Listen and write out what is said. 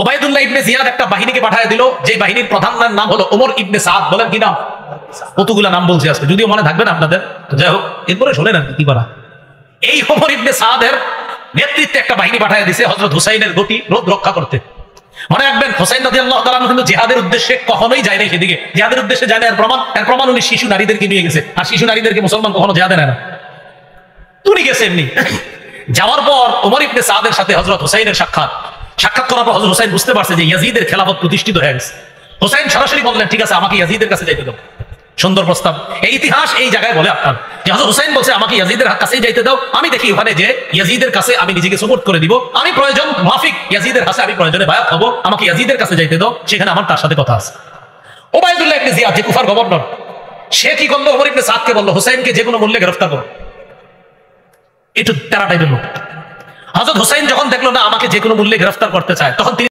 ওবায়দুল্লাহ ইবনে জিয়াদ একটা বাহিনীকে পাঠিয়ে দিল, যে বাহিনীর প্রধানের নাম হলো ওমর ইবনে সাদ। বলেন কি নাম? কতগুলা নাম বলছে আজকে, যদিও মনে থাকবে না আপনাদের, যাই হোক এরপরে শোনেন আর কি করা। এই ওমর ইবনে সাদের নেতৃত্বে একটা বাহিনী পাঠিয়ে দিয়েছে হযরত হুসাইনের গতি রোধ রক্ষা করতে। মনে রাখবেন, হুসাইন রাদিয়াল্লাহু তাআলা কিন্তু জিহাদের উদ্দেশ্যে কখনোই যায় নাই সেদিকে। জিহাদের উদ্দেশ্যে যায় না, এর প্রমাণ উনি শিশু নারীদেরকে নিয়ে গেছে, আর শিশু নারীদেরকে মুসলমান কখনো জিহাদে নেয় না, উনি গেছে এমনি। যাওয়ার পর ওমর ইবনে সাদের সাথে হযরত হুসাইনের সাক্ষাৎ করার পর হযরত হুসাইন বুঝতে পারছে যে ইয়াজিদের খেলাফত প্রতিষ্ঠিত হয়ে গেছে। হুসাইন সরাসরি বললেন, ঠিক আছে আমাকে ইয়াজিদের কাছে যাইতে দাও। সুন্দর প্রস্তাব। এই ইতিহাস এই জায়গায় বলে আপনার যে হযরত হুসাইন বলছে আমাকে ইয়াজিদের কাছেই যাইতে দাও, আমি দেখি ওখানে যে ইয়াজিদের কাছে আমি নিজেকে সাপোর্ট করে দিব, আমি প্রয়োজন মাফিক ইয়াজিদের কাছে আমি প্রয়োজনে বায়াত হব, আমাকে ইয়াজিদের কাছে যাইতে দাও, সেখানে আমার তার সাথে কথা আছে। ওবায়দুল্লাহ ইবনে জিয়াদ যে কুফার গভর্নর, সে কি করলো? ওমর ইবনে সাদকে বলল হুসাইনকে যে কোনো মূল্যে গ্রেফতার করো। একটু তেরা টাইপের লোক। হযরত হুসাইন যখন দেখলো না আমাকে যে কোনো মূল্যে গ্রেফতার করতে চায়, তখন তিনি